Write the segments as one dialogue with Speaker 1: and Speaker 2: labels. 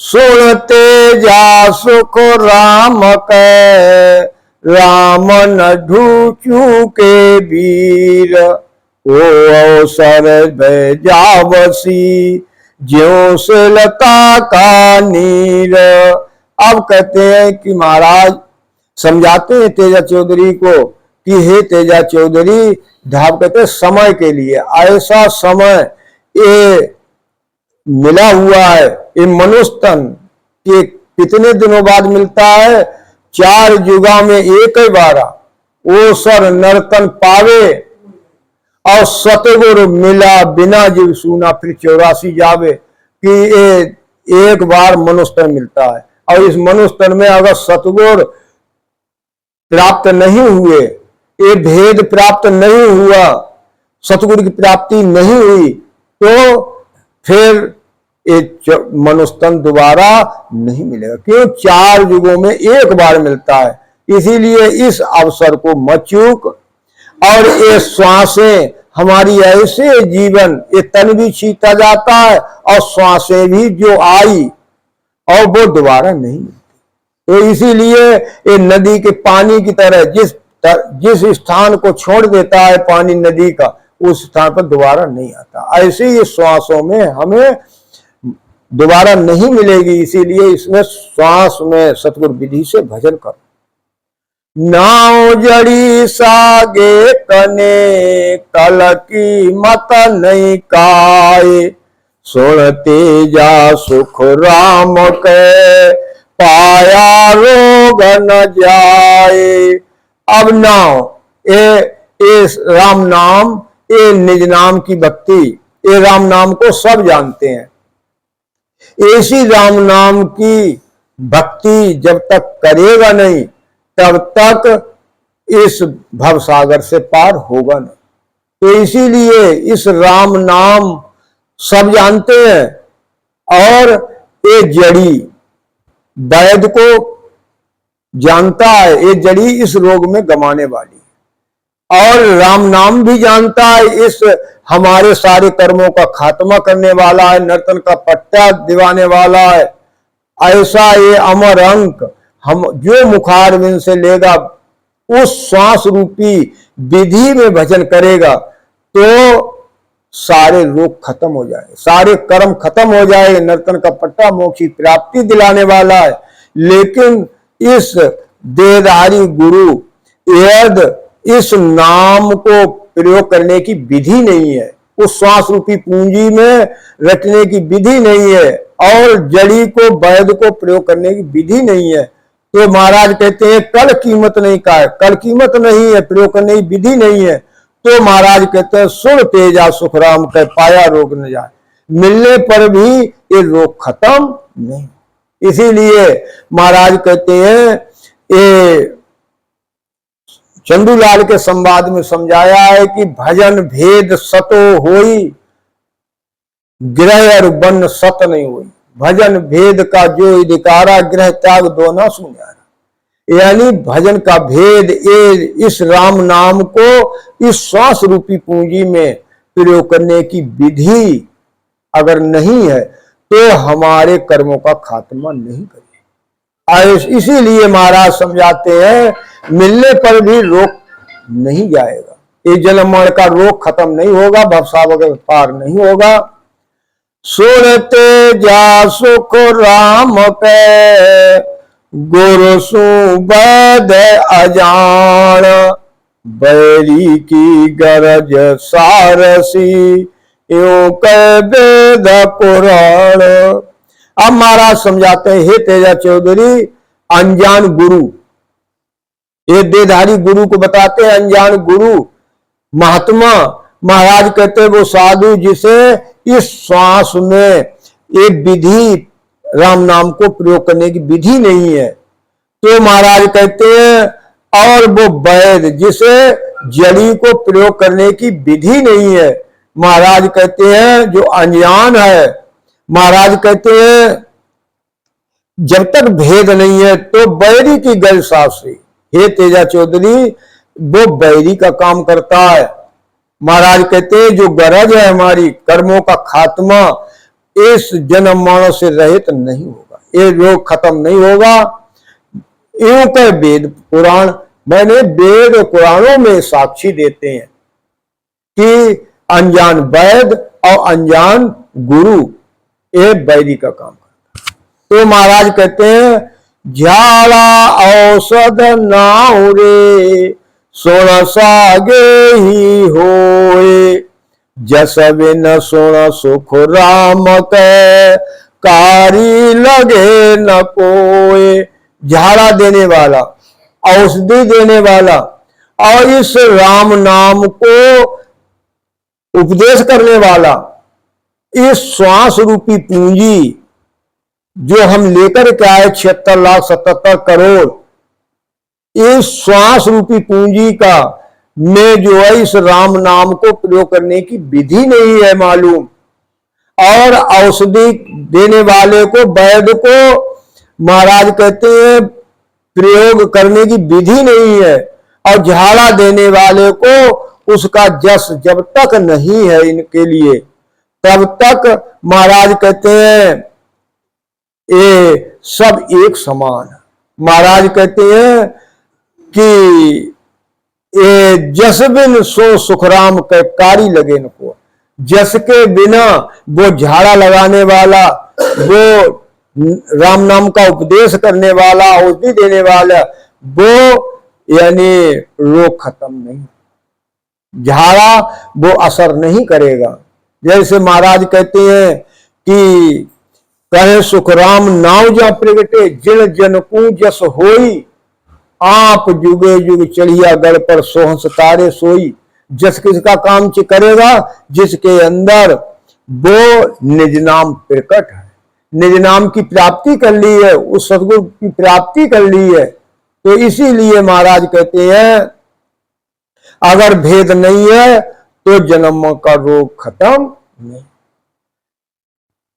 Speaker 1: सुनते जा सुख राम कै, राम न ढूचू के वीर। ओ अवसर जावसी, ज्यों से लता का नीर। अब कहते हैं कि महाराज समझाते हैं तेजा चौधरी को कि हे तेजा चौधरी, धाव कहते हैं समय के लिए, ऐसा समय ये मिला हुआ है, ये मनुष्य तन के कितने दिनों बाद मिलता है, 4 जुगा में एक ही बारा। वो सर नरतन पावे और सतगुरु मिला, बिना जीव सुना फिर 84 जावे। कि ये एक बार मनुष्य तन मिलता है, और इस मनुष्य तन में अगर सतगुरु प्राप्त नहीं हुए, ये भेद प्राप्त नहीं हुआ, सतगुरु की प्राप्ति नहीं हुई, तो फिर ये मनुष्य तन दोबारा नहीं मिलेगा। क्यों? 4 युगों में एक बार मिलता है। इसीलिए इस अवसर को मत चूक। और ये श्वासें हमारी ऐसे जीवन, ये तन भी छीटा जाता है और श्वासें भी जो आई और वो दोबारा नहीं मिलती। तो इसीलिए ये नदी के पानी की तरह जिस स्थान को छोड़ देता है पानी नदी का, उस स्थान पर दोबारा नहीं आता। ऐसे ही श्वासों में हमें दोबारा नहीं मिलेगी। इसीलिए इसमें श्वास में सतगुरु विधि से भजन करो। नाव जड़ी सागे कने, कल की मत नहीं काए। सुनते जा सुख राम के, पाया रोग न जाए। अब नाव ये राम नाम, ये निज नाम की भक्ति, ये राम नाम को सब जानते हैं। ऐसी राम नाम की भक्ति जब तक करेगा नहीं, तब तक इस भवसागर से पार होगा नहीं। तो इसीलिए इस राम नाम सब जानते हैं। और ये जड़ी वैद्य को जानता है, ये जड़ी इस रोग में गमाने वाली। और राम नाम भी जानता है, इस हमारे सारे कर्मों का खात्मा करने वाला है, नर्तन का पट्टा दिवाने वाला है। ऐसा ये अमर अंक हम जो मुखारविंद से लेगा, उस श्वास रूपी विधि में भजन करेगा, तो सारे रोग खत्म हो जाए, सारे कर्म खत्म हो जाए। नर्तन का पट्टा मोक्ष की प्राप्ति दिलाने वाला है। लेकिन इस देहधारी गुरु यदि इस नाम को प्रयोग करने की विधि नहीं है, उस श्वास रूपी पूंजी में रखने की विधि नहीं है, और जड़ी को वैद्य को प्रयोग करने की विधि नहीं है, तो महाराज कहते हैं कल कीमत नहीं का है, कल कीमत नहीं है, प्रयोग करने की विधि नहीं है। तो महाराज कहते हैं सुन तेजा सुख राम कह, पाया रोग न जाए। मिलने पर भी ये रोग खत्म नहीं। इसीलिए महाराज कहते हैं, ये चंदूलाल के संवाद में समझाया है कि भजन भेद सतो होई, गृह और वन सत नहीं हुई। भजन भेद का जो अधिकारा, गृह त्याग दो ना सुन्यारा। यानी भजन का भेद ये इस राम नाम को इस श्वास रूपी पूंजी में प्रयोग करने की विधि अगर नहीं है, तो हमारे कर्मों का खात्मा नहीं करेगा। इसीलिए महाराज समझाते हैं, मिलने पर भी रोग नहीं जाएगा, ये जन्म मरण का रोग खत्म नहीं होगा, भवसागर पार नहीं होगा। सुनते जा सुख राम के, गुरु सु वैद अजान। बैरी की गरज सारसी, यो कह वेद पुराण। अब महाराज समझाते हैं, हे तेजा चौधरी, अनजान गुरु, ये देहधारी गुरु को बताते हैं अनजान गुरु महात्मा। महाराज कहते हैं वो साधु जिसे इस श्वास में एक विधि, राम नाम को प्रयोग करने की विधि नहीं है। तो महाराज कहते हैं, और वो वैद्य जिसे जड़ी को प्रयोग करने की विधि नहीं है। महाराज कहते हैं जो अनजान है, महाराज कहते हैं जब तक भेद नहीं है, तो बैरी की गल साफी। हे तेजा चौधरी, वो बैरी का काम करता है। महाराज कहते हैं जो गरज है हमारी कर्मों का खात्मा, इस जन्म मरण से रहित नहीं होगा। ये रोग खत्म नहीं होगा। यूं कह वेद पुराण, मैंने वेद पुराणों में साक्षी देते हैं कि अनजान वैद और अनजान गुरु ये वैदी का काम करता। तो महाराज कहते हैं झाड़ा औषध नाउ रे सोण सागे ही होए, जस बिन सुन सुख राम के कारी लगे न कोए। झाड़ा देने वाला, औषधि देने वाला और इस राम नाम को उपदेश करने वाला, इस श्वास रूपी पूंजी जो हम लेकर के आए 76,77 करोड़, इस श्वास रूपी पूंजी का में जो है इस राम नाम को प्रयोग करने की विधि नहीं है मालूम, और औषधि देने वाले को, वैद्य को महाराज कहते हैं प्रयोग करने की विधि नहीं है, और झाड़ा देने वाले को उसका जस जब तक नहीं है इनके लिए, तब तक महाराज कहते हैं ये सब एक समान। महाराज कहते हैं कि ये जस बिन सो सुखराम के कारी लगे नको। जस के बिना वो झाड़ा लगाने वाला, वो राम नाम का उपदेश करने वाला, औषधि देने वाला, वो यानी रोग खत्म नहीं, झाड़ा वो असर नहीं करेगा। जैसे महाराज कहते हैं कि कहे सुख राम नाव जा प्रगटे, जिन जनकू जस होई, आप जुगे जुग चढ़िया गढ़ पर सोहंस तारे सोई। जस किसका काम करेगा? जिसके अंदर वो निज नाम प्रकट है, निज नाम की प्राप्ति कर ली है, उस सदगुरु की प्राप्ति कर ली है। तो इसीलिए महाराज कहते हैं अगर भेद नहीं है तो जन्म का रोग खत्म नहीं।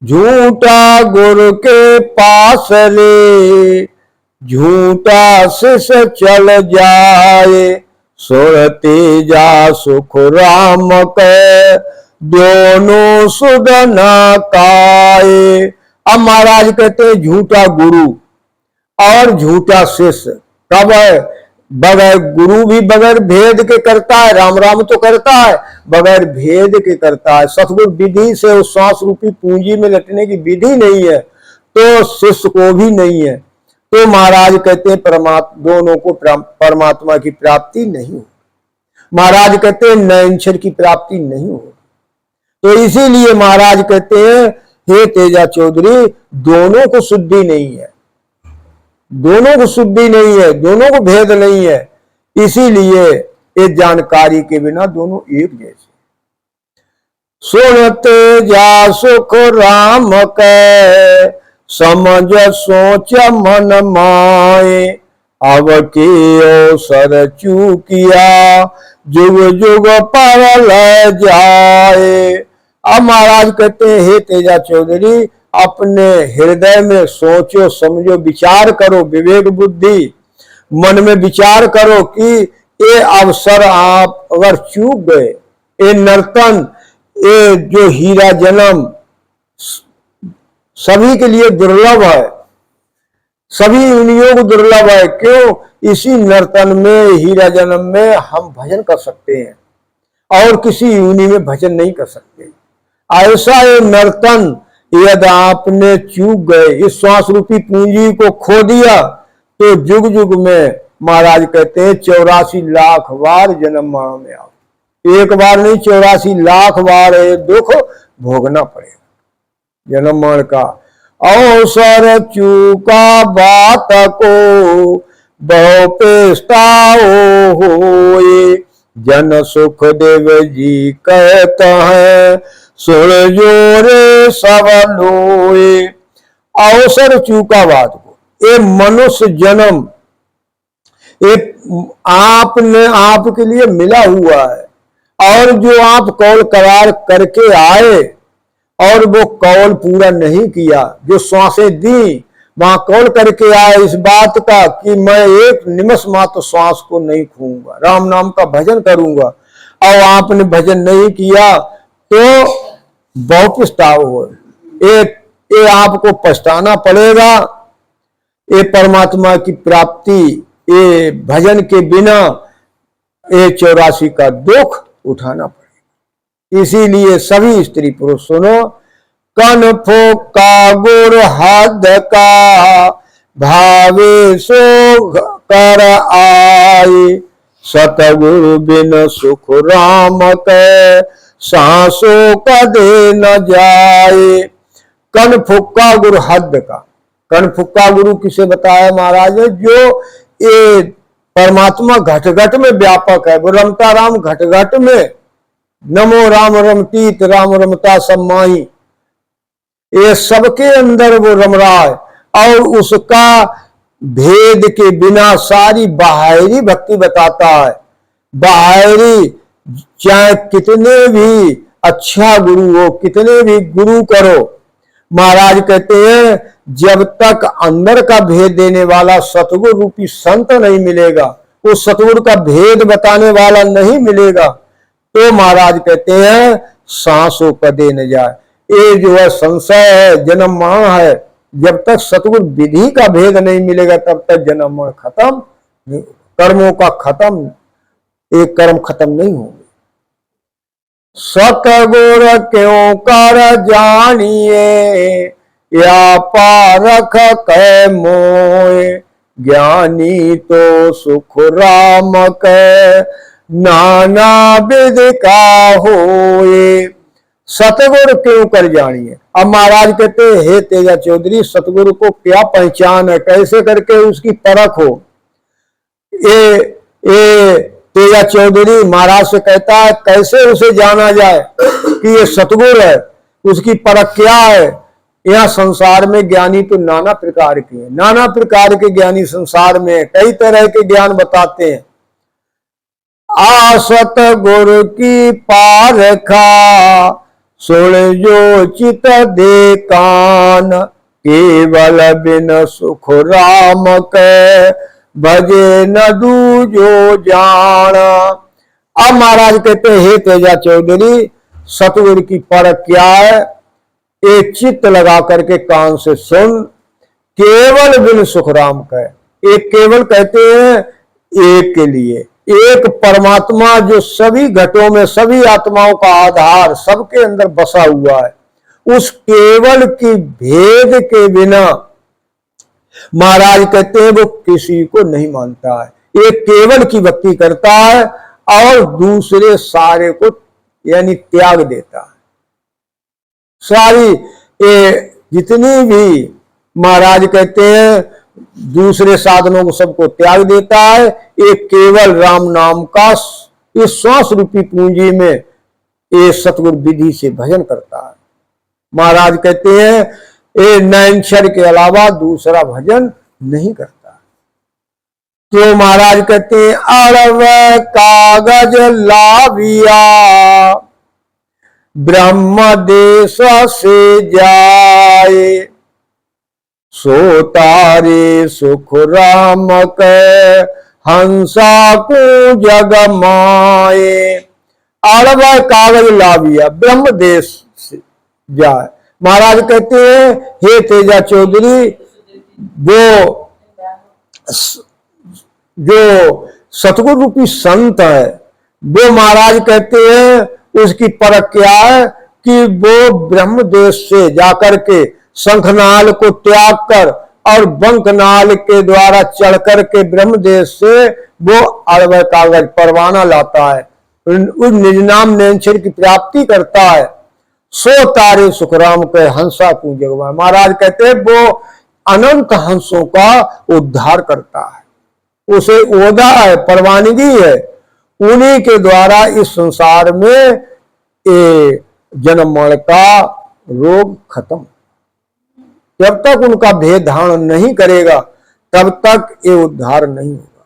Speaker 1: झूठा गुरु के पास ले झूठा शिष चल जाए, सुरते जा सुख राम के दोनों सुध न काए। अब महाराज कहते हैं झूठा गुरु और झूठा शिष्य कब है? बगैर गुरु भी बगैर भेद के करता है, राम राम तो करता है, बगैर भेद के करता है। सतगुरु विधि से उस श्वास रूपी पूंजी में लटने की विधि नहीं है, तो शिष्य को भी नहीं है। तो महाराज कहते हैं दोनों को परमात्मा की प्राप्ति नहीं हो। महाराज कहते हैं नैनछर की प्राप्ति नहीं हो। तो इसीलिए महाराज कहते हैं हे तेजा चौधरी, दोनों को शुद्धि नहीं है, दोनों को शुद्धि नहीं है, दोनों को भेद नहीं है। इसीलिए इस जानकारी के बिना दोनों एक जैसे। सुनते जा सुख राम के समझ सोच मन माए, अब के अवसर चूकिया जुग जुग पर ले जाए। अब महाराज कहते हैं हे तेजा चौधरी, अपने हृदय में सोचो समझो विचार करो, विवेक बुद्धि मन में विचार करो कि ये अवसर आप अगर चूक गए, ये नर्तन, ये जो हीरा जन्म सभी के लिए दुर्लभ है, सभी योनियों को दुर्लभ है। क्यों? इसी नर्तन में, हीरा जन्म में हम भजन कर सकते हैं और किसी योनि में भजन नहीं कर सकते। ऐसा ये नर्तन यदि आपने चूक गए, इस श्वास रूपी पूंजी को खो दिया, तो जुग जुग में महाराज कहते हैं 84 लाख बार जन्म मरण में आओ। एक बार नहीं, 84 लाख बार ये दुख भोगना पड़ेगा जन्म मरण का। अवसर चूका बात को बहु पछताओ होए, जन सुख देव जी कहता है सुर जोरे सब लोए। अवसर चूका बात को, ये मनुष्य जन्म एक आपने आपके लिए मिला हुआ है, और जो आप कौल करार करके आए और वो कौल पूरा नहीं किया, जो श्वासें दी वहां कौल करके आए इस बात का कि मैं एक निमिष मात्र श्वास को नहीं खूंगा, राम नाम का भजन करूंगा, और आपने भजन नहीं किया तो बहुत पछतावा हो। एक ये आपको पछताना पड़ेगा। ये परमात्मा की प्राप्ति, ये भजन के बिना ये 84 का दुख उठाना पड़ेगा। इसीलिए सभी स्त्री पुरुष सुनो, कन फूका गुर हद का, भावे सो कर आए, सतगुरु बिन सुख राम के, सांसों का दे न जाए। कन फुक्का गुरु हद का, कन फुक्का गुरु किसे बताया महाराज ने? जो ये परमात्मा घट घट में व्यापक है, वो रमता राम घट घट में, नमो राम रमतीत राम रमता सम्माई, ये सबके अंदर वो रम रहा है। और उसका भेद के बिना सारी बाहरी भक्ति बताता है। बाहरी चाहे कितने भी अच्छा गुरु हो, कितने भी गुरु करो, महाराज कहते हैं जब तक अंदर का भेद देने वाला सतगुरु रूपी संत नहीं मिलेगा, वो सतगुरु का भेद बताने वाला नहीं मिलेगा, तो महाराज कहते हैं सांसों कदे न जाए। ये जो है संशय है, जन्म मरण है, जब तक सतगुरु विधि का भेद नहीं मिलेगा तब तक जन्म मरण खत्म, कर्मों का खत्म, एक कर्म खत्म नहीं होंगे। सतगुर क्यों कर जानिए, या पारख कै मोए, ज्ञानी तो सुख राम कै, नाना विध का होए। सतगुरु क्यों कर जानिए। अब महाराज कहते हे तेजा चौधरी, सतगुरु को क्या पहचान है, कैसे करके उसकी परख हो। ये तेजा चौधरी महाराज से कहता है कैसे उसे जाना जाए कि ये सतगुरु है, उसकी परख क्या है। यहाँ संसार में ज्ञानी तो नाना प्रकार के हैं, नाना प्रकार के ज्ञानी संसार में कई तरह के ज्ञान बताते हैं। आसत गुरु की पारखा, सुन जो चित दे कान, केवल बिन सुख राम के, भजे न दूजो जान। अब महाराज कहते हे तेजा चौधरी, सतगुरु की परख क्या है, एक चित्त लगा करके कान से सुन, केवल बिन सुख राम का। एक केवल कहते हैं एक के लिए, एक परमात्मा जो सभी घटों में सभी आत्माओं का आधार सबके अंदर बसा हुआ है, उस केवल की भेद के बिना महाराज कहते हैं वो किसी को नहीं मानता है। एक केवल की भक्ति करता है और दूसरे सारे को यानी त्याग देता है। सारी जितनी भी महाराज कहते हैं दूसरे साधनों को सबको त्याग देता है, एक केवल राम नाम का इस श्वास रूपी पूंजी में ये सतगुरु विधि से भजन करता है। महाराज कहते हैं ये नैनछर के अलावा दूसरा भजन नहीं करता। तो महाराज कहते हैं अरब कागज लाविया, ब्रह्म देश से जाए, सो तारे सुख राम के, हंसा को जग माए। अरब कागज लाविया, ब्रह्म देश से जाए। महाराज कहते हैं हे तेजा चौधरी, वो जो सतगुरु रूपी संत है, वो महाराज कहते हैं उसकी परख क्या है कि वो ब्रह्म देश से जाकर के शंखनाल को त्याग कर और बंकनाल के द्वारा चढ़ कर के ब्रह्म देश से वो अरब कागज परवाना लाता है, उस निज नाम नैनछर की प्राप्ति करता है। सो तारे सुखराम के, हंसा को जगवा। महाराज कहते हैं वो अनंत हंसों का उद्धार करता है, उसे ओदा है, परवानगी है, उन्हीं के द्वारा इस संसार में ये जन्म मरण का रोग खत्म। जब तक उनका भेद धारण नहीं करेगा तब तक ये उद्धार नहीं होगा।